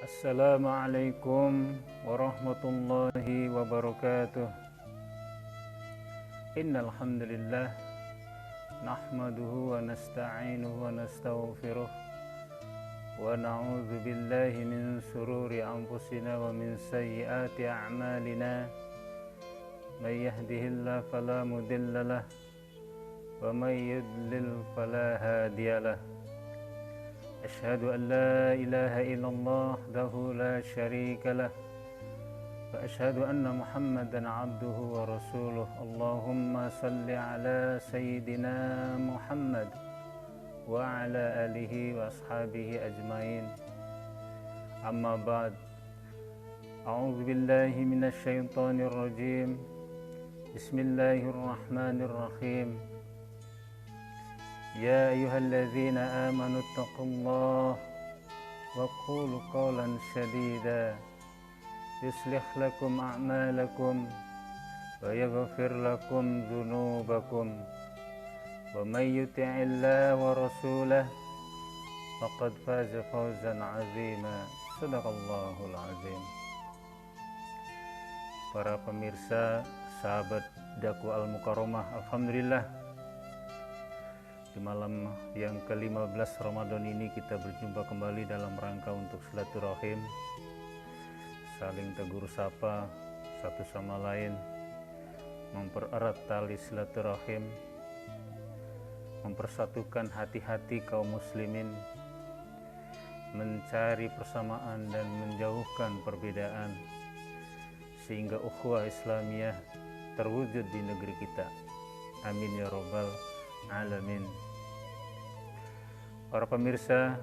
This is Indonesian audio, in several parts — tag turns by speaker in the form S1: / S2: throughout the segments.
S1: Assalamualaikum warahmatullahi wabarakatuh. Innal hamdalillah nahmaduhu wa nasta'inuhu wa nastaghfiruh wa na'udzu billahi min shururi anfusina wa min sayyiati a'malina. May yahdihillahu fala mudilla lahu wa may yudlil fala hadiya lahu. Asyhadu an la ilaha illallah wahdahu la syarika lah wa asyhadu anna Muhammadan abduhu wa rasuluh. Allahumma salli ala sayyidina Muhammad wa ala alihi wa ashabihi ajmain. Amma ba'd. A'udzu billahi minasy syaithanir rajim. Bismillahirrahmanirrahim. يا أيها الذين آمنوا اتقوا الله وقولوا قولا سديدا يصلح لكم أعمالكم ويغفر لكم ذنوبكم ومن يطع الله ورسوله فقد فاز فوزا عظيما. صدق Allahul Azim. Para pemirsa, sahabat dakwah Al-Mukarramah, alhamdulillah di malam yang ke-15 Ramadan ini kita berjumpa kembali dalam rangka untuk silaturahim, saling tegur sapa satu sama lain, mempererat tali silaturahim, mempersatukan hati-hati kaum muslimin, mencari persamaan dan menjauhkan perbedaan sehingga ukhuwah Islamiyah terwujud di negeri kita. Amin ya rabbal alamin. Para pemirsa,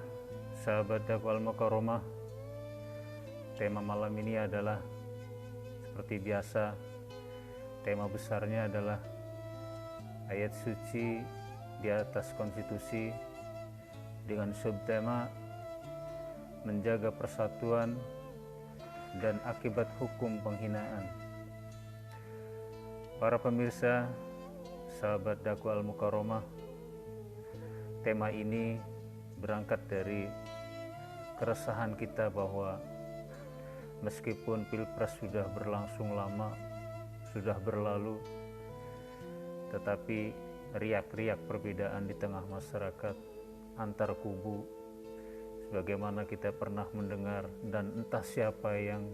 S1: sahabat dakwah Al-Mukarramah, tema malam ini adalah seperti biasa, tema besarnya adalah ayat suci di atas konstitusi dengan subtema menjaga persatuan dan akibat hukum penghinaan. Para pemirsa, sahabat dakwah Al-Mukarramah, tema ini berangkat dari keresahan kita bahwa meskipun Pilpres sudah berlangsung lama, sudah berlalu, tetapi riak-riak perbedaan di tengah masyarakat antar kubu sebagaimana kita pernah mendengar, dan entah siapa yang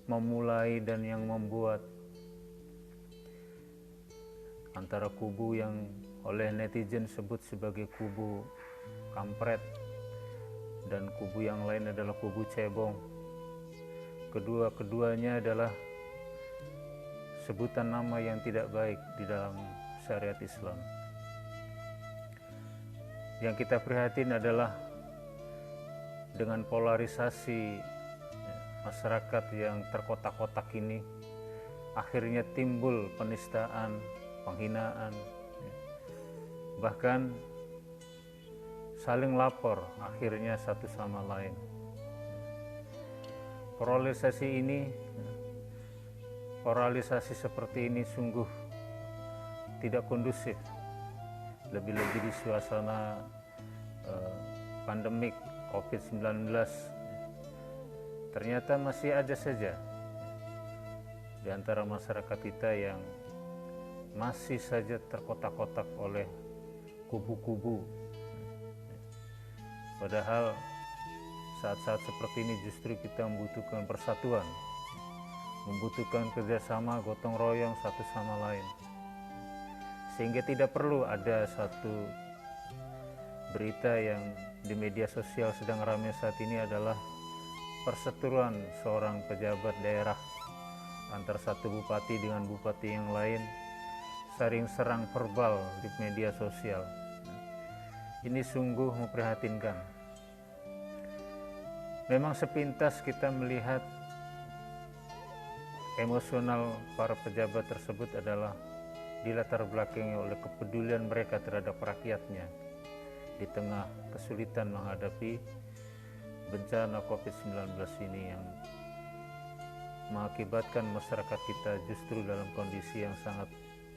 S1: memulai dan yang membuat antara kubu yang oleh netizen sebut sebagai kubu kampret dan kubu yang lain adalah kubu cebong. Keduanya adalah sebutan nama yang tidak baik di dalam syariat Islam. Yang kita prihatin adalah dengan polarisasi masyarakat yang terkotak-kotak ini, akhirnya timbul penistaan, penghinaan, bahkan saling lapor akhirnya satu sama lain. Polarisasi seperti ini sungguh tidak kondusif, lebih-lebih di suasana pandemik COVID-19. Ternyata masih ada saja di antara masyarakat kita yang masih saja terkotak-kotak oleh kubu-kubu. Padahal saat-saat seperti ini justru kita membutuhkan persatuan, membutuhkan kerjasama gotong royong satu sama lain, sehingga tidak perlu ada satu berita yang di media sosial sedang ramai saat ini adalah perseteruan seorang pejabat daerah antar satu bupati dengan bupati yang lain, saling serang verbal di media sosial. Ini sungguh memprihatinkan. Memang sepintas kita melihat emosional para pejabat tersebut adalah dilatar belakangi oleh kepedulian mereka terhadap rakyatnya di tengah kesulitan menghadapi bencana COVID-19 ini yang mengakibatkan masyarakat kita justru dalam kondisi yang sangat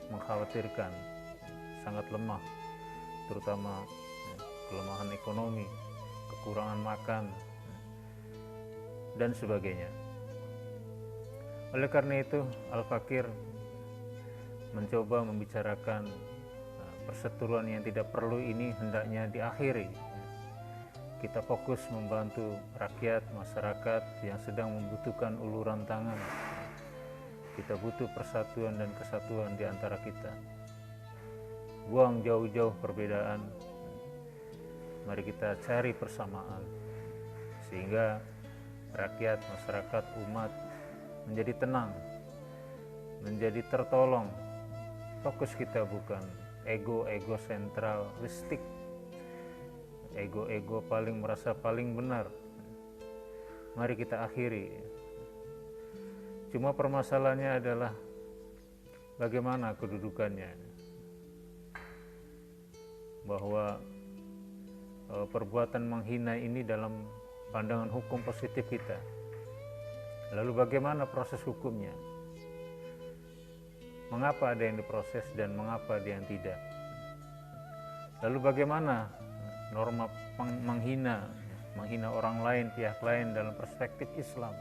S1: mengkhawatirkan, sangat lemah, terutama kelemahan ekonomi, kekurangan makan, dan sebagainya. Oleh karena itu, Al-Fakir mencoba membicarakan perseteruan yang tidak perlu ini hendaknya diakhiri. Kita fokus membantu rakyat, masyarakat yang sedang membutuhkan uluran tangan. Kita butuh persatuan dan kesatuan di antara kita. Buang jauh-jauh perbedaan. Mari kita cari persamaan. Sehingga rakyat, masyarakat, umat menjadi tenang, menjadi tertolong. Fokus kita bukan ego sentralistik, ego paling merasa paling benar. Mari kita akhiri. Cuma permasalahannya adalah bagaimana kedudukannya, bahwa perbuatan menghina ini dalam pandangan hukum positif kita. Lalu bagaimana proses hukumnya? Mengapa ada yang diproses dan mengapa ada yang tidak? Lalu bagaimana norma menghina orang lain, pihak lain dalam perspektif Islam?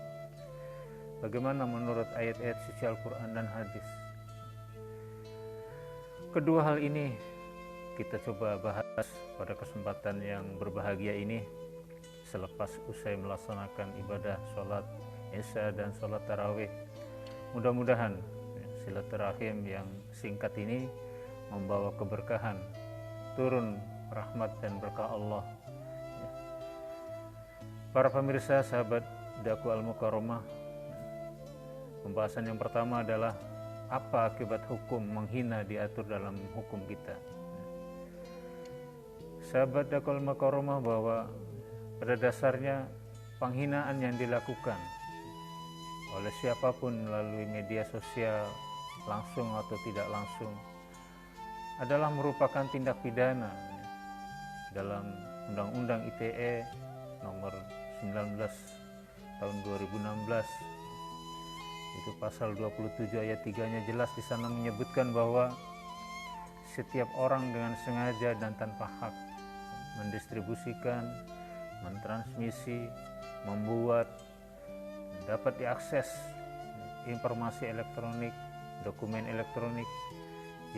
S1: Bagaimana menurut ayat-ayat suci Al-Quran dan hadis? Kedua hal ini kita coba bahas pada kesempatan yang berbahagia ini selepas usai melaksanakan ibadah sholat Isya dan sholat tarawih. Mudah-mudahan silaturahim yang singkat ini membawa keberkahan, turun rahmat dan berkah Allah. Para pemirsa, sahabat Daku Al-Mukarramah, pembahasan yang pertama adalah apa akibat hukum menghina diatur dalam hukum kita. Sahabat Daku Al-Mukarramah, bahwa pada dasarnya penghinaan yang dilakukan oleh siapapun melalui media sosial, langsung atau tidak langsung, adalah merupakan tindak pidana dalam Undang-Undang ITE nomor 19 tahun 2016. Itu pasal 27 ayat 3-nya jelas di sana menyebutkan bahwa setiap orang dengan sengaja dan tanpa hak mendistribusikan, mentransmisi, membuat, dapat diakses informasi elektronik, dokumen elektronik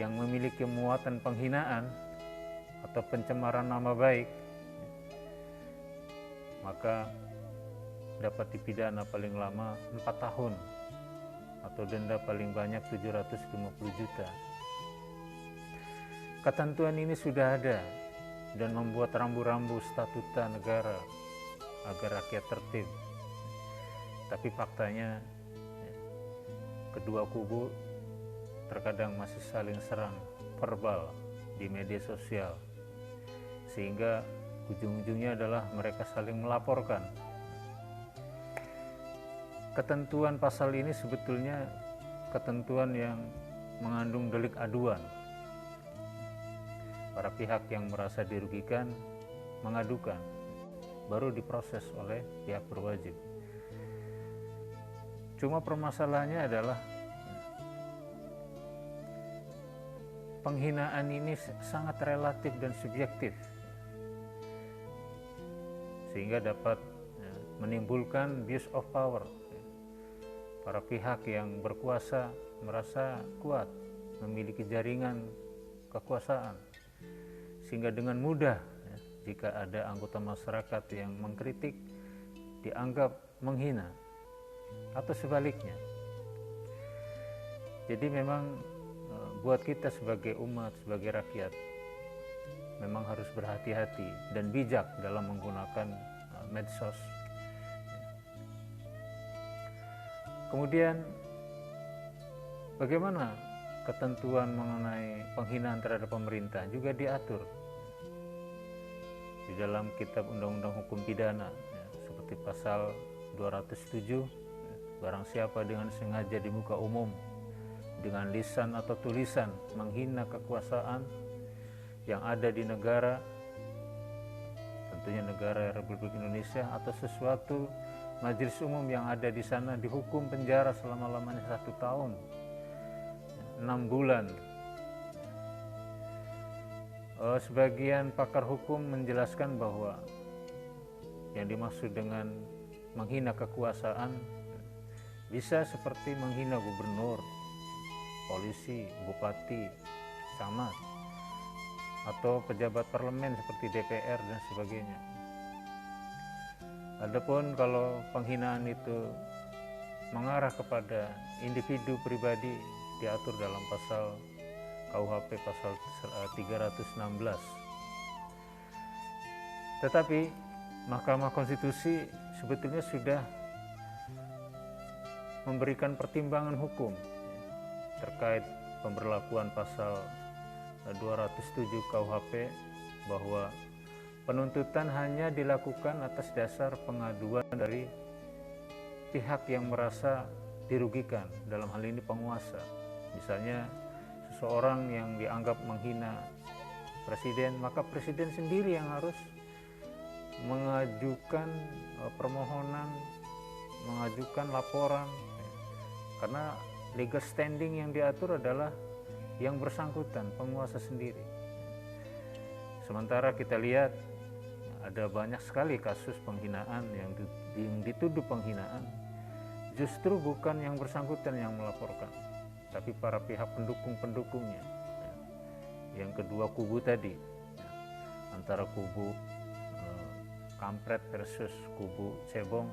S1: yang memiliki muatan penghinaan atau pencemaran nama baik, maka dapat dipidana paling lama 4 tahun atau denda paling banyak 750 juta. Ketentuan ini sudah ada dan membuat rambu-rambu statuta negara agar rakyat tertib. Tapi faktanya kedua kubu terkadang masih saling serang verbal di media sosial, sehingga ujung-ujungnya adalah mereka saling melaporkan. Ketentuan pasal ini sebetulnya ketentuan yang mengandung delik aduan. Para pihak yang merasa dirugikan mengadukan, baru diproses oleh pihak berwajib. Cuma permasalahannya adalah penghinaan ini sangat relatif dan subjektif, sehingga dapat menimbulkan abuse of power. Para pihak yang berkuasa merasa kuat, memiliki jaringan kekuasaan, sehingga dengan mudah jika ada anggota masyarakat yang mengkritik dianggap menghina, atau sebaliknya. Jadi memang buat kita sebagai umat, sebagai rakyat, memang harus berhati-hati dan bijak dalam menggunakan medsos. Kemudian bagaimana ketentuan mengenai penghinaan terhadap pemerintah juga diatur di dalam kitab Undang-Undang Hukum Pidana, seperti pasal 207, barang siapa dengan sengaja di muka umum dengan lisan atau tulisan menghina kekuasaan yang ada di negara, tentunya negara Republik Indonesia, atau sesuatu majelis umum yang ada di sana, dihukum penjara selama-lamanya 1 tahun 6 bulan. Sebagian pakar hukum menjelaskan bahwa yang dimaksud dengan menghina kekuasaan, bisa seperti menghina gubernur, polisi, bupati, camat, atau pejabat parlemen seperti DPR dan sebagainya. Adapun kalau penghinaan itu mengarah kepada individu pribadi, diatur dalam pasal KUHP pasal 316. Tetapi Mahkamah Konstitusi sebetulnya sudah memberikan pertimbangan hukum terkait pemberlakuan pasal 207 KUHP bahwa penuntutan hanya dilakukan atas dasar pengaduan dari pihak yang merasa dirugikan, dalam hal ini penguasa. Misalnya seseorang yang dianggap menghina presiden, maka presiden sendiri yang harus mengajukan permohonan, mengajukan laporan, karena legal standing yang diatur adalah yang bersangkutan, penguasa sendiri. Sementara kita lihat ada banyak sekali kasus penghinaan yang dituduh penghinaan, justru bukan yang bersangkutan yang melaporkan, tapi para pihak pendukung-pendukungnya. Yang kedua kubu tadi, antara kubu kampret versus kubu cebong.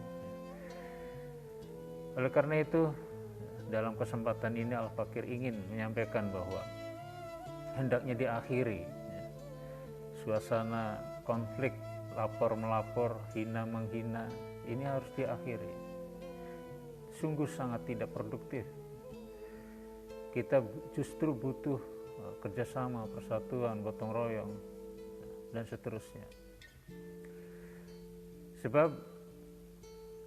S1: Oleh karena itu, dalam kesempatan ini Al-Fakir ingin menyampaikan bahwa hendaknya diakhiri suasana konflik lapor-melapor, hina-menghina, ini harus diakhiri. Sungguh sangat tidak produktif. Kita justru butuh kerjasama, persatuan, gotong royong, dan seterusnya. Sebab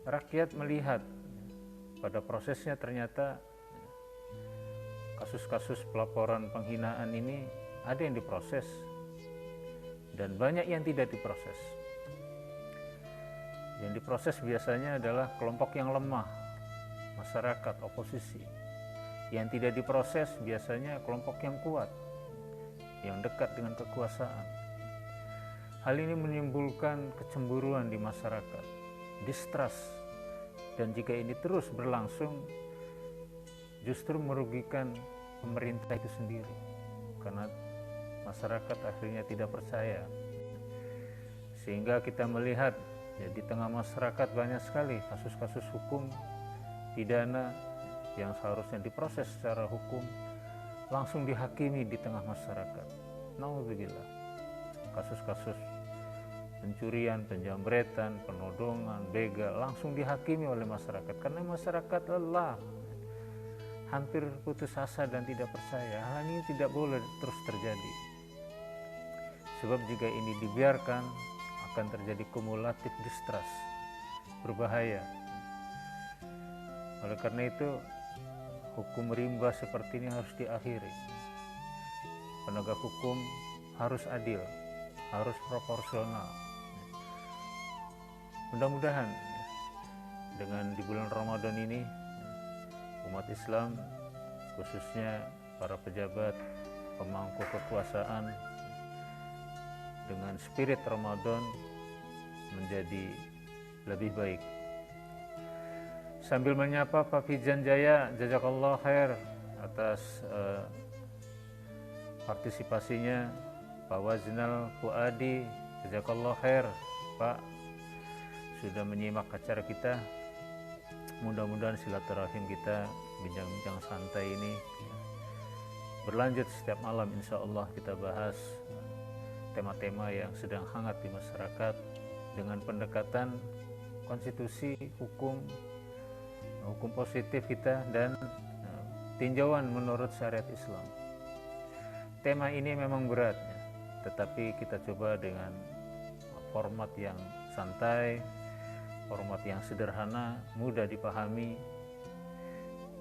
S1: rakyat melihat pada prosesnya ternyata kasus-kasus pelaporan penghinaan ini ada yang diproses dan banyak yang tidak diproses. Yang diproses biasanya adalah kelompok yang lemah, masyarakat, oposisi. Yang tidak diproses biasanya kelompok yang kuat, yang dekat dengan kekuasaan. Hal ini menimbulkan kecemburuan di masyarakat, distrust, dan jika ini terus berlangsung justru merugikan pemerintah itu sendiri, karena masyarakat akhirnya tidak percaya. Sehingga kita melihat di tengah masyarakat banyak sekali kasus-kasus hukum pidana yang seharusnya diproses secara hukum langsung dihakimi di tengah masyarakat. Nauzubillah. Kasus-kasus pencurian, penjambretan, penodongan, begal langsung dihakimi oleh masyarakat karena masyarakat lelah, hampir putus asa dan tidak percaya. Hal ini tidak boleh terus terjadi, sebab jika ini dibiarkan akan terjadi kumulatif distrust, berbahaya. Oleh karena itu hukum rimba seperti ini harus diakhiri. Penegak hukum harus adil, harus proporsional. Mudah-mudahan dengan di bulan Ramadan ini umat Islam, khususnya para pejabat, pemangku kekuasaan, dengan spirit Ramadan menjadi lebih baik. Sambil menyapa Pak Fijan Jaya, jazakallah khair atas partisipasinya. Pak Waznal Fuadi, jazakallah khair Pak, sudah menyimak acara kita. Mudah-mudahan silaturahim kita, bincang-bincang santai ini berlanjut setiap malam. Insya Allah kita bahas tema-tema yang sedang hangat di masyarakat dengan pendekatan konstitusi, hukum positif kita, dan tinjauan menurut syariat Islam. Tema ini memang berat, tetapi kita coba dengan format yang santai, format yang sederhana, mudah dipahami,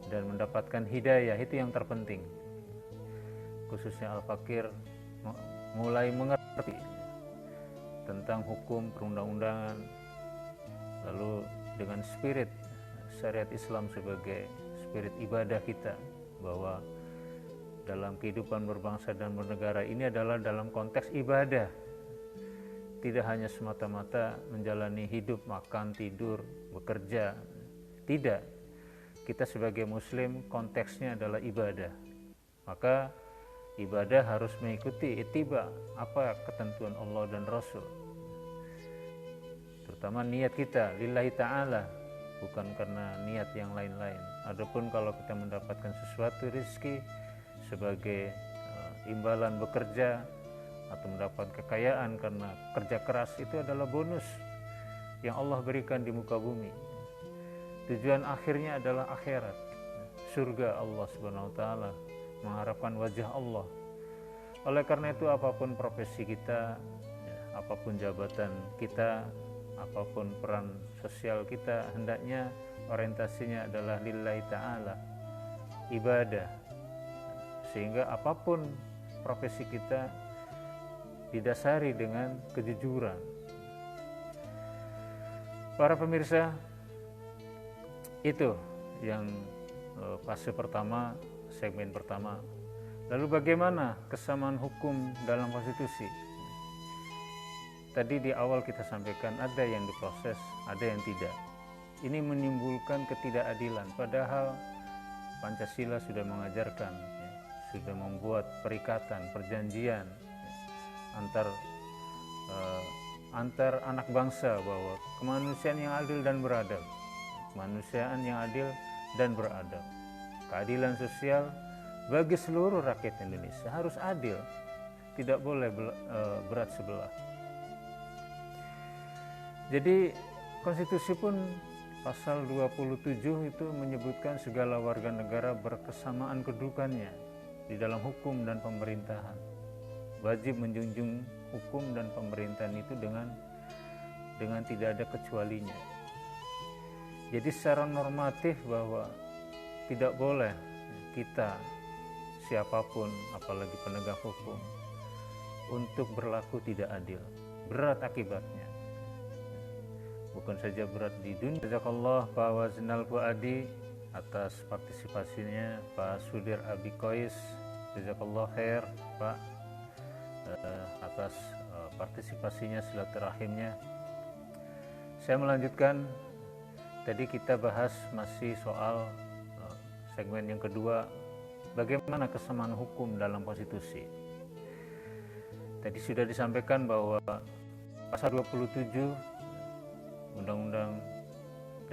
S1: dan mendapatkan hidayah. Itu yang terpenting. Khususnya Al-Fakir mulai mengerti tentang hukum perundang-undangan, lalu dengan spirit syariat Islam sebagai spirit ibadah kita, bahwa dalam kehidupan berbangsa dan bernegara ini adalah dalam konteks ibadah. tidak hanya semata-mata menjalani hidup, makan, tidur, bekerja. Tidak. Kita sebagai muslim konteksnya adalah ibadah. Maka ibadah harus mengikuti ittiba, apa ketentuan Allah dan Rasul. Terutama niat kita lillahi ta'ala, bukan karena niat yang lain-lain. Adapun kalau kita mendapatkan sesuatu rezeki sebagai imbalan bekerja atau mendapat kekayaan karena kerja keras, itu adalah bonus yang Allah berikan di muka bumi. Tujuan akhirnya adalah akhirat, surga Allah Subhanahu wa taala, mengharapkan wajah Allah. Oleh karena itu apapun profesi kita, apapun jabatan kita, apapun peran sosial kita, hendaknya orientasinya adalah lillahi ta'ala, ibadah. Sehingga apapun profesi kita didasari dengan kejujuran. Para pemirsa, itu yang fase pertama, segmen pertama. Lalu bagaimana kesamaan hukum dalam konstitusi? Tadi di awal kita sampaikan ada yang diproses, ada yang tidak. Ini menimbulkan ketidakadilan, padahal Pancasila sudah mengajarkan, sudah membuat perikatan, perjanjian antar anak bangsa bahwa kemanusiaan yang adil dan beradab, kemanusiaan yang adil dan beradab, keadilan sosial bagi seluruh rakyat Indonesia harus adil, tidak boleh berat sebelah. Jadi konstitusi pun pasal 27 itu menyebutkan segala warga negara berkesamaan kedudukannya di dalam hukum dan pemerintahan. Wajib menjunjung hukum dan pemerintahan itu dengan tidak ada kecualinya. Jadi secara normatif bahwa tidak boleh kita, siapapun apalagi penegak hukum, untuk berlaku tidak adil. Berat akibatnya. Bukan saja berat di dunia. Jazakallah Pak Waznal Fuadi atas partisipasinya, Pak Sudir Abi Kois, jazakallah khair Pak atas partisipasinya, silaturahimnya. Saya melanjutkan, tadi kita bahas masih soal segmen yang kedua, bagaimana kesamaan hukum dalam konstitusi. Tadi sudah disampaikan bahwa pasal 27 Undang-Undang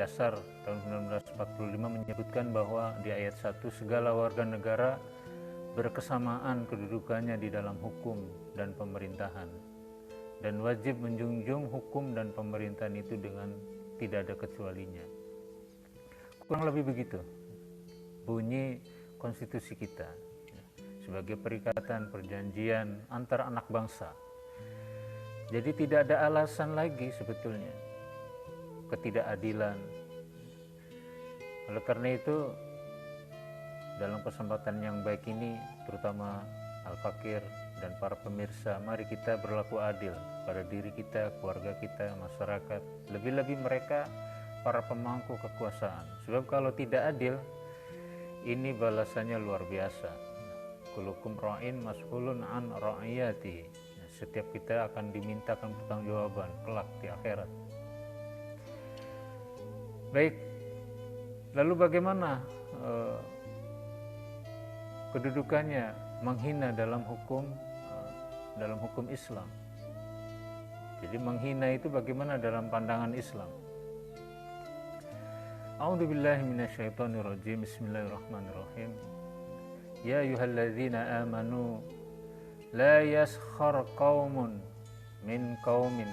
S1: Dasar tahun 1945 menyebutkan bahwa di ayat 1 segala warga negara berkesamaan kedudukannya di dalam hukum dan pemerintahan dan wajib menjunjung hukum dan pemerintahan itu dengan tidak ada kecualinya. Kurang lebih begitu bunyi konstitusi kita sebagai perikatan perjanjian antar anak bangsa. Jadi tidak ada alasan lagi sebetulnya ketidakadilan. Oleh karena itu dalam kesempatan yang baik ini, terutama Al-Fakir dan para pemirsa, mari kita berlaku adil pada diri kita, keluarga kita, masyarakat, lebih-lebih mereka para pemangku kekuasaan. Sebab kalau tidak adil, ini balasannya luar biasa. Kullukum ra'in mas'ulun an ra'iyati. Setiap kita akan dimintakan pertanggungjawaban kelak di akhirat. Baik, lalu bagaimana kedudukannya menghina dalam hukum Islam? Jadi menghina itu bagaimana dalam pandangan Islam? A'udzubillahi minasyaitonirrajim. Bismillahirrahmanirrahim. Ya ayyuhalladzina amanu la yaskhar qaumun min qaumin.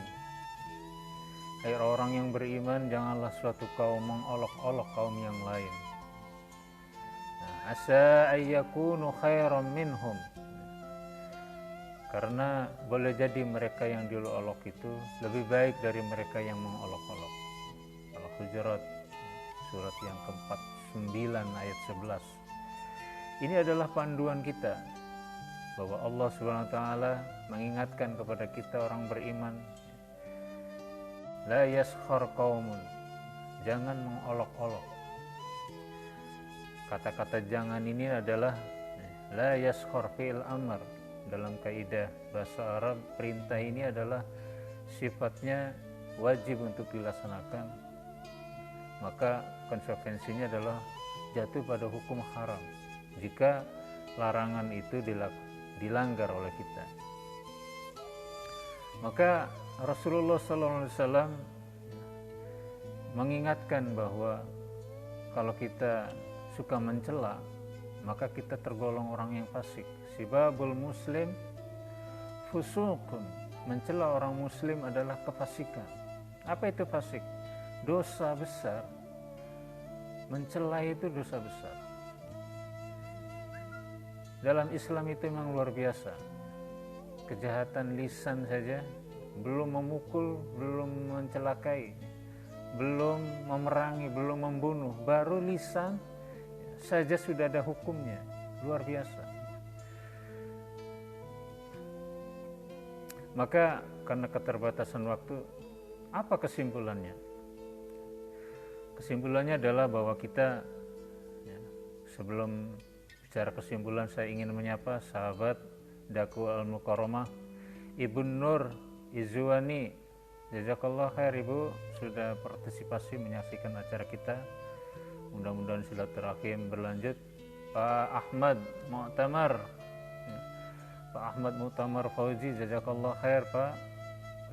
S1: Hai orang yang beriman, janganlah suatu kaum mengolok-olok kaum yang lain. Asa ayyakunu khairan minhum. Karena boleh jadi mereka yang diolok itu lebih baik dari mereka yang mengolok-olok. Al-Hujurat surat yang ke-49 ayat 11. Ini adalah panduan kita bahwa Allah Subhanahu wa taala mengingatkan kepada kita orang beriman, la yaskhar qaumun, jangan mengolok-olok. Kata-kata jangan ini adalah la yaskhar fi'il amr. Dalam kaidah bahasa Arab, perintah ini adalah sifatnya wajib untuk dilaksanakan, maka konsekuensinya adalah jatuh pada hukum haram jika larangan itu dilanggar oleh kita. Maka Rasulullah SAW mengingatkan bahwa kalau kita suka mencela, maka kita tergolong orang yang fasik. Sibabul muslim fusukun, mencela orang muslim adalah kefasikan. Apa itu fasik? Dosa besar. Mencela itu dosa besar. Dalam Islam itu memang luar biasa. Kejahatan lisan saja, belum memukul, belum mencelakai, belum memerangi, belum membunuh, baru lisan saja sudah ada hukumnya. Luar biasa. Maka karena keterbatasan waktu, apa kesimpulannya? Kesimpulannya adalah bahwa kita, sebelum bicara kesimpulan, saya ingin menyapa sahabat Daku Al-Mukarramah Ibu Nur Izwani. Jazakallah khair Ibu sudah partisipasi menyaksikan acara kita. Mudah-mudahan silaturahim berlanjut. Pak Ahmad Mu'tamar Fauzi, jazakallah khair Pak.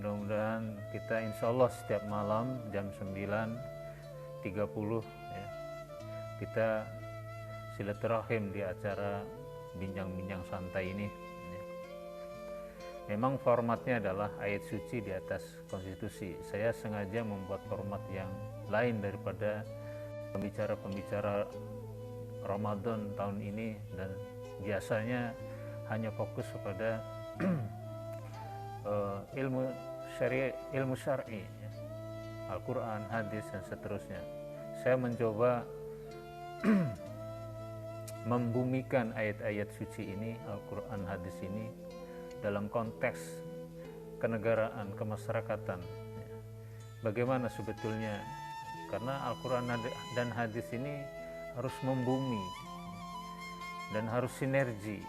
S1: Mudah-mudahan kita insyaallah setiap malam jam 9.30 ya, kita silaturahim di acara bincang-bincang santai ini. Memang formatnya adalah ayat suci di atas konstitusi. Saya sengaja membuat format yang lain daripada pembicara-pembicara Ramadan tahun ini, dan biasanya hanya fokus kepada ilmu syar'i, Al-Quran, hadis, dan seterusnya. Saya mencoba membumikan ayat-ayat suci ini, Al-Quran, hadis ini dalam konteks kenegaraan, kemasyarakatan. Bagaimana sebetulnya, karena Al-Quran dan hadis ini harus membumi dan harus sinergi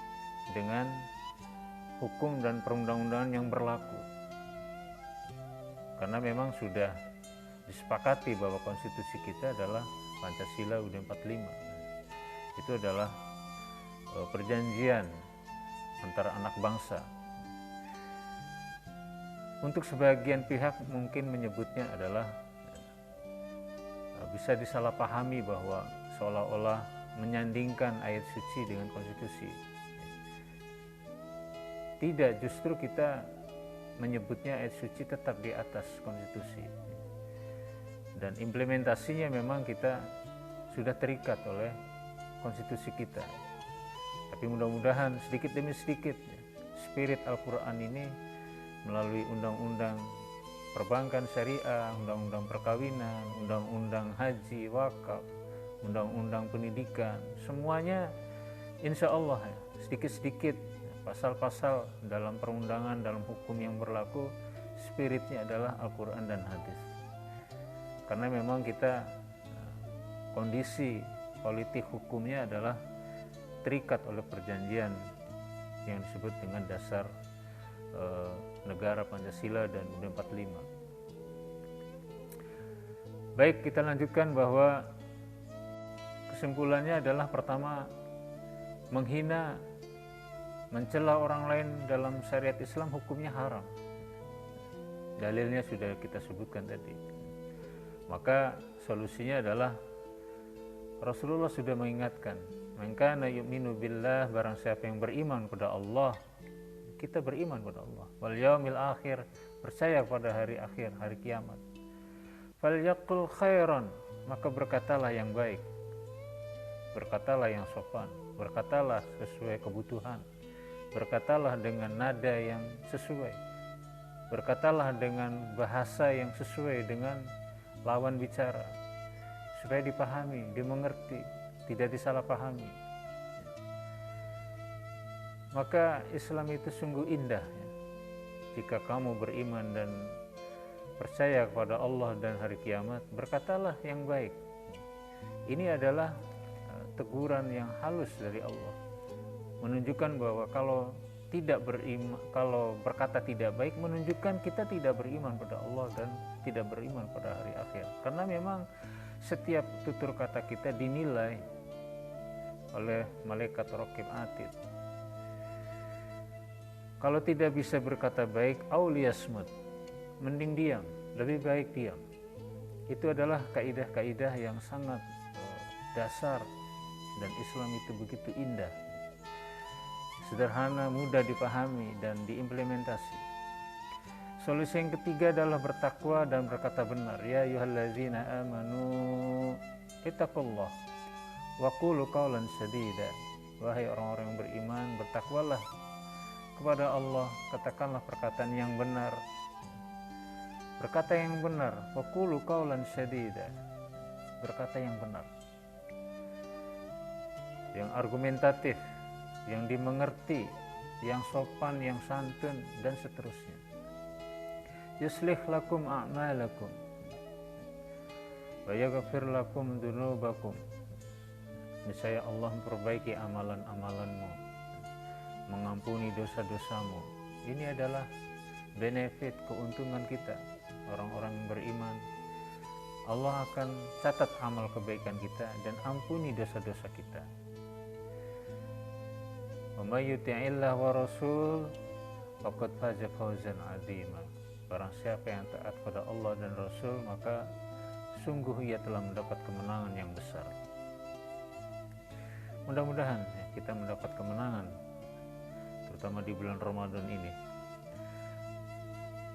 S1: dengan hukum dan perundang-undangan yang berlaku. Karena memang sudah disepakati bahwa konstitusi kita adalah Pancasila UUD 45. Itu adalah perjanjian antara anak bangsa. Untuk sebagian pihak mungkin menyebutnya adalah bisa disalahpahami bahwa seolah-olah menyandingkan ayat suci dengan konstitusi. Tidak, justru kita menyebutnya ayat suci tetap di atas konstitusi. Dan implementasinya memang kita sudah terikat oleh konstitusi kita. Tapi mudah-mudahan sedikit demi sedikit spirit Al-Quran ini melalui undang-undang perbankan syariah, undang-undang perkawinan, undang-undang haji, wakaf, undang-undang pendidikan, semuanya insya Allah sedikit-sedikit pasal-pasal dalam perundangan, dalam hukum yang berlaku, spiritnya adalah Al-Quran dan hadis. Karena memang kita kondisi politik hukumnya adalah terikat oleh perjanjian yang disebut dengan dasar negara Pancasila dan UUD 45. Baik, kita lanjutkan bahwa kesimpulannya adalah pertama, menghina, mencela orang lain dalam syariat Islam hukumnya haram. Dalilnya sudah kita sebutkan tadi. Maka solusinya adalah Rasulullah sudah mengingatkan, man kana yu'minu billah, barang siapa yang beriman kepada Allah, kita beriman kepada Allah, wal yaumil akhir, percaya pada hari akhir, hari kiamat, falyaqul khairan, maka berkatalah yang baik, berkatalah yang sopan, berkatalah sesuai kebutuhan, berkatalah dengan nada yang sesuai, berkatalah dengan bahasa yang sesuai dengan lawan bicara, supaya dipahami, dimengerti, tidak disalahpahami. Maka Islam itu sungguh indah ya. Jika kamu beriman dan percaya kepada Allah dan hari kiamat, berkatalah yang baik. Ini adalah teguran yang halus dari Allah, menunjukkan bahwa kalau tidak beriman, kalau berkata tidak baik menunjukkan kita tidak beriman pada Allah dan tidak beriman pada hari akhir. Karena memang setiap tutur kata kita dinilai oleh malaikat raqib atid. Kalau tidak bisa berkata baik, auliyasmut, mending diam, lebih baik diam. Itu adalah kaidah-kaidah yang sangat dasar, dan Islam itu begitu indah, sederhana, mudah dipahami dan diimplementasi. Solusi yang ketiga adalah bertakwa dan berkata benar. Ya ayyuhallazina amanu ittaqullah wa qulu qawlan sadida. Wahai orang-orang yang beriman, bertakwalah kepada Allah, katakanlah perkataan yang benar. Berkata yang benar, wa qulu qawlan sadida. Berkata yang benar, yang argumentatif, yang dimengerti, yang sopan, yang santun, dan seterusnya. Yuslih lakum a'malakum wa yaghfir lakum dzunubakum. Niscaya Allah memperbaiki amalan-amalanmu, mengampuni dosa-dosamu. Ini adalah benefit, keuntungan kita, orang-orang yang beriman. Allah akan catat amal kebaikan kita dan ampuni dosa-dosa kita. Wa may yuti'illah wa rasul faqad faza fawzan 'azima. Barang siapa yang taat pada Allah dan Rasul, maka sungguh ia telah mendapat kemenangan yang besar. Mudah-mudahan kita mendapat kemenangan, terutama di bulan Ramadan ini.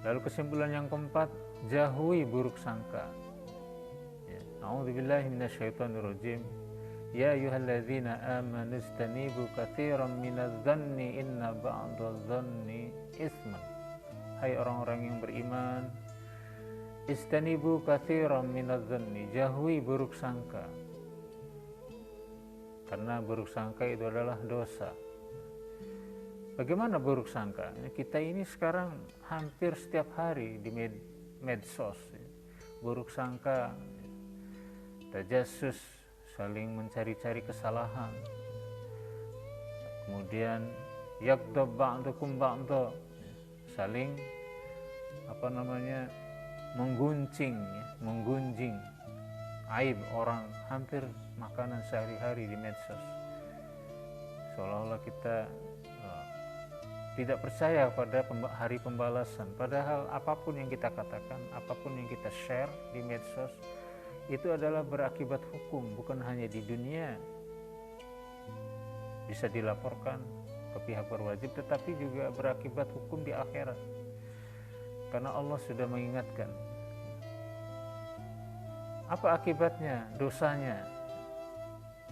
S1: Lalu kesimpulan yang keempat, jauhi buruk sangka. A'udzubillahi minasyaitonirrajim. Ya ayyuhalladzina amanu istanibu katsiran minadh-dhanni inna ba'dadh-dhanni itsman. Hai orang-orang yang beriman, istanibu katsiran minadh-dhanni, jauhi buruk sangka. Karena buruk sangka itu adalah dosa. Bagaimana buruk sangka? Kita ini sekarang hampir setiap hari di medsos. Buruk sangka, tajassus, saling mencari-cari kesalahan. Kemudian yaghdab ba'dukum ba'dha, saling menggunjing aib orang, hampir makanan sehari-hari di medsos. Seolah-olah kita tidak percaya pada hari pembalasan, padahal apapun yang kita katakan, apapun yang kita share di medsos itu adalah berakibat hukum, bukan hanya di dunia bisa dilaporkan ke pihak berwajib, tetapi juga berakibat hukum di akhirat. Karena Allah sudah mengingatkan. Apa akibatnya? Dosanya.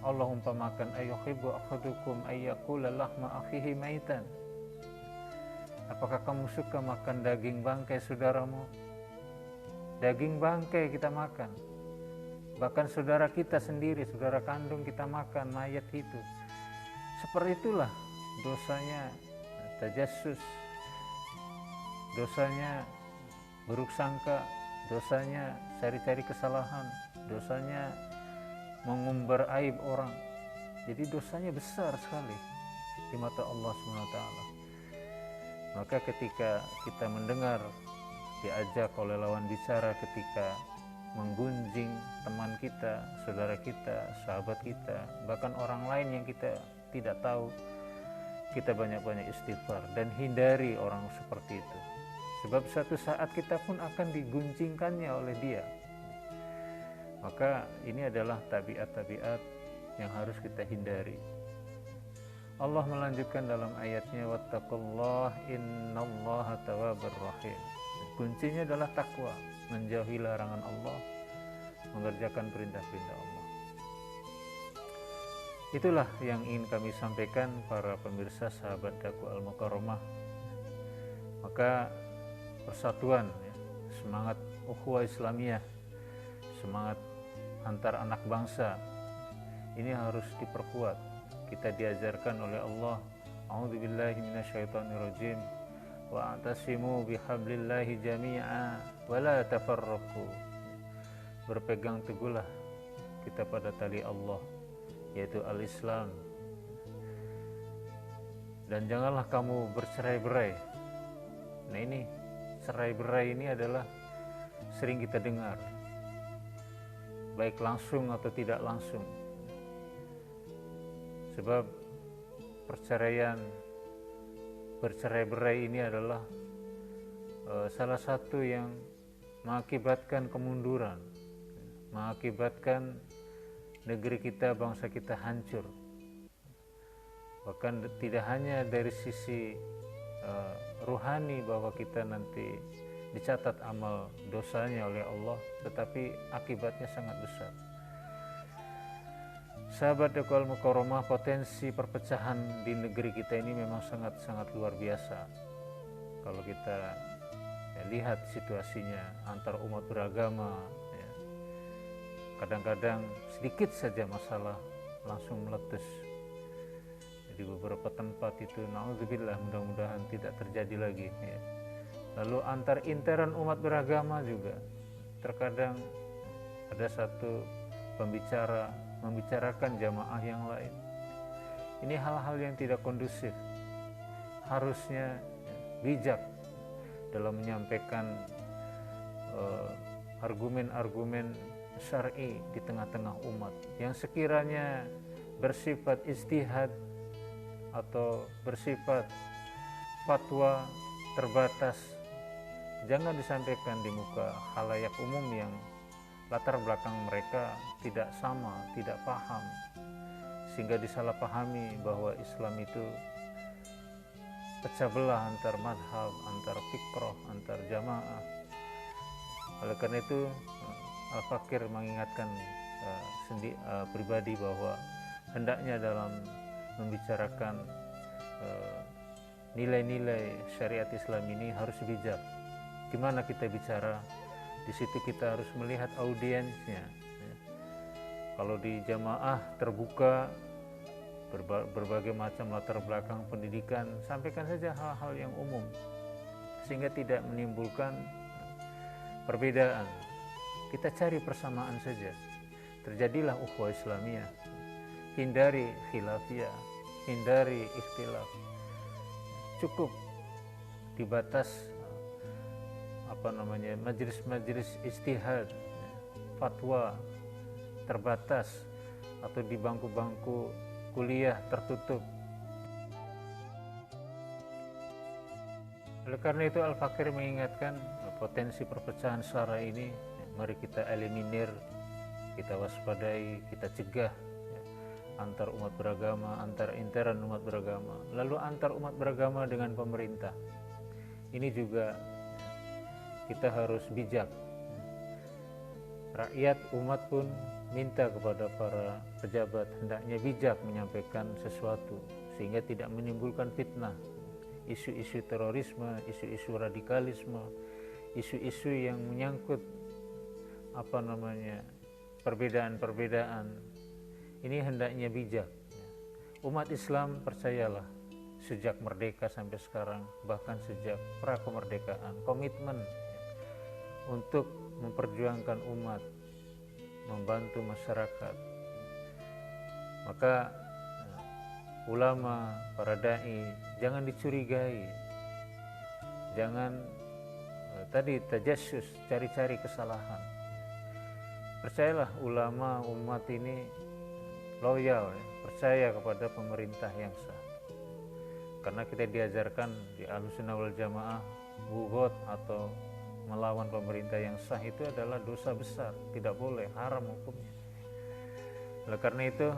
S1: Allah umpamakan, ayyuhibbu ahadukum ayyakula lahma akhihi maitan. Apakah kamu suka makan daging bangkai saudaramu? Daging bangkai kita makan. Bahkan saudara kita sendiri, saudara kandung kita makan mayat itu. Seperti itulah dosanya tajassus, dosanya buruk sangka, dosanya cari-cari kesalahan, dosanya mengumbar aib orang. Jadi dosanya besar sekali di mata Allah SWT. Maka ketika kita mendengar, diajak oleh lawan bicara ketika menggunjing teman kita, saudara kita, sahabat kita, bahkan orang lain yang kita tidak tahu, kita banyak-banyak istighfar dan hindari orang seperti itu. Sebab suatu saat kita pun akan diguncingkannya oleh dia. Maka ini adalah tabiat-tabiat yang harus kita hindari. Allah melanjutkan dalam ayatnya, wattaqullah innallaha tawwabur rahim. Kuncinya adalah takwa, menjauhi larangan Allah, mengerjakan perintah-perintah Allah. Itulah yang ingin kami sampaikan para pemirsa sahabat dakwah Al-Mukarramah. Maka persatuan, semangat ukhuwah Islamiyah, semangat antar anak bangsa ini harus diperkuat. Kita diajarkan oleh Allah, a'udzubillahi minasyaitonirrajim, wa'tasimu bihablillahi jami'a wa la tafarraqu. Berpegang teguhlah kita pada tali Allah, yaitu al-Islam, dan janganlah kamu bercerai-berai. Nah ini cerai-berai ini adalah sering kita dengar, baik langsung atau tidak langsung. Sebab bercerai-berai ini adalah salah satu yang mengakibatkan kemunduran, mengakibatkan negeri kita, bangsa kita hancur. Bahkan tidak hanya dari sisi ruhani bahwa kita nanti dicatat amal dosanya oleh Allah, tetapi akibatnya sangat besar. Sahabat Ekol Mukarramah, potensi perpecahan di negeri kita ini memang sangat-sangat luar biasa. Kalau kita lihat situasinya antar umat beragama, ya, kadang-kadang sedikit saja masalah langsung meletus. Di beberapa tempat itu, na'udzubillah, mudah-mudahan tidak terjadi lagi, ya. Lalu antar intern umat beragama juga terkadang ada satu pembicara membicarakan jamaah yang lain. Ini hal-hal yang tidak kondusif. Harusnya bijak dalam menyampaikan argumen-argumen syar'i di tengah-tengah umat yang sekiranya bersifat ijtihad atau bersifat fatwa terbatas, jangan disampaikan di muka khalayak umum yang latar belakang mereka tidak sama, tidak paham, sehingga disalahpahami bahwa Islam itu pecah belah antar madhab, antar fikroh, antar jamaah. Oleh karena itu Al-Fakir mengingatkan pribadi bahwa hendaknya dalam membicarakan nilai-nilai syariat Islam ini harus bijak. Gimana kita bicara? Di situ kita harus melihat audiensnya. Kalau di jamaah terbuka, berbagai macam latar belakang pendidikan, sampaikan saja hal-hal yang umum sehingga tidak menimbulkan perbedaan. Kita cari persamaan saja, terjadilah ukhuwah Islamiyah. Hindari khilafiyah, hindari ikhtilaf. Cukup dibatas majelis-majelis ijtihad, fatwa terbatas, atau di bangku-bangku kuliah tertutup. Oleh karena itu Al-Fakir mengingatkan potensi perpecahan syara ini, mari kita eliminir, kita waspadai, kita cegah, antar umat beragama, antar intern umat beragama, lalu antar umat beragama dengan pemerintah. Ini juga kita harus bijak. Rakyat umat pun minta kepada para pejabat hendaknya bijak menyampaikan sesuatu sehingga tidak menimbulkan fitnah, isu-isu terorisme, isu-isu radikalisme, isu-isu yang menyangkut perbedaan-perbedaan. Ini hendaknya bijak. Umat Islam, percayalah, sejak merdeka sampai sekarang, bahkan sejak pra-kemerdekaan, komitmen untuk memperjuangkan umat, membantu masyarakat. Maka ulama, para dai, jangan dicurigai, jangan tajassus, cari-cari kesalahan. Percayalah, ulama umat ini loyal, percaya kepada pemerintah yang sah. Karena kita diajarkan di Ahlussunnah wal Jamaah, bughot atau melawan pemerintah yang sah itu adalah dosa besar, tidak boleh, haram hukumnya. Oleh karena itu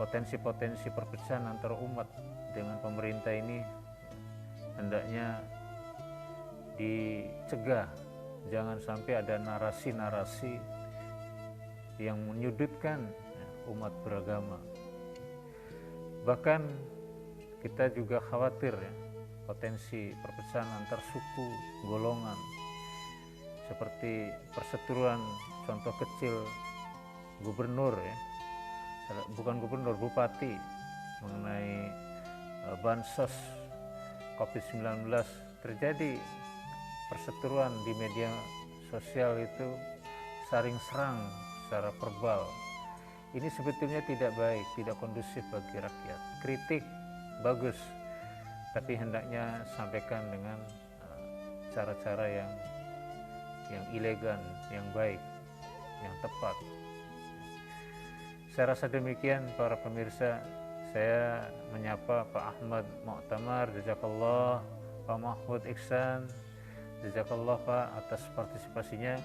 S1: potensi-potensi perpecahan antara umat dengan pemerintah ini hendaknya dicegah. Jangan sampai ada narasi-narasi yang menyudutkan umat beragama. Bahkan kita juga khawatir potensi perpecahan antar suku, golongan, seperti perseteruan contoh kecil bupati mengenai bansos COVID-19. Terjadi perseteruan di media sosial itu, saling serang secara verbal. Ini sebetulnya tidak baik, tidak kondusif bagi rakyat. Kritik bagus, tapi hendaknya sampaikan dengan cara-cara yang elegan, yang baik, yang tepat. Saya rasa demikian para pemirsa. Saya menyapa Pak Ahmad Mu'tamar, jazakallah, Pak Mahfud Iksan, jazakallah Pak atas partisipasinya.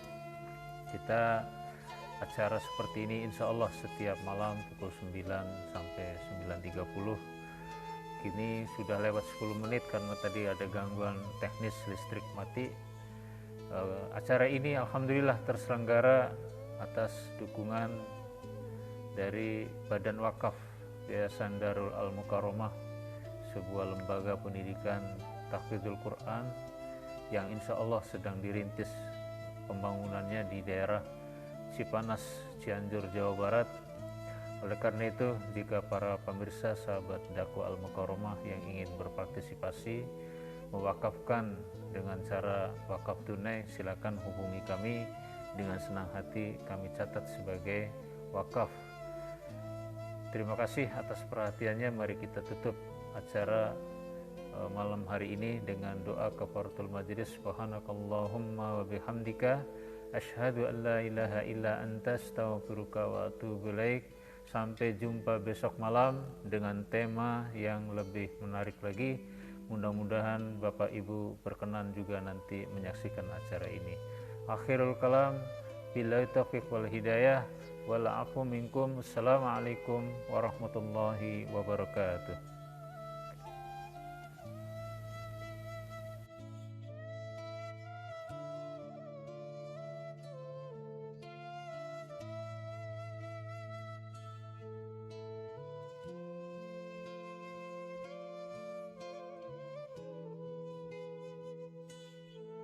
S1: Kita acara seperti ini insya Allah setiap malam pukul 9 sampai 9.30. Kini sudah lewat 10 menit karena tadi ada gangguan teknis, listrik mati. Acara ini alhamdulillah terselenggara atas dukungan dari Badan Wakaf Yayasan Darul Al-Mukarramah, sebuah lembaga pendidikan tahfidzul Quran yang insya Allah sedang dirintis pembangunannya di daerah Cipanas, Cianjur, Jawa Barat. Oleh karena itu, jika para pemirsa sahabat dakwah Al-Mukarramah yang ingin berpartisipasi mewakafkan dengan cara wakaf tunai, silakan hubungi kami. Dengan senang hati kami catat sebagai wakaf. Terima kasih atas perhatiannya. Mari kita tutup acara malam hari ini dengan doa kafaratul majlis. Subhanakallahumma wa bihamdika asyhadu an la ilaha illa anta astaghfiruka wa atubu ilaik. Sampai jumpa besok malam dengan tema yang lebih menarik lagi. Mudah-mudahan Bapak Ibu berkenan juga nanti menyaksikan acara ini. Akhirul kalam, billahi taufiq wal hidayah, wal afu minkum. Assalamualaikum warahmatullahi wabarakatuh.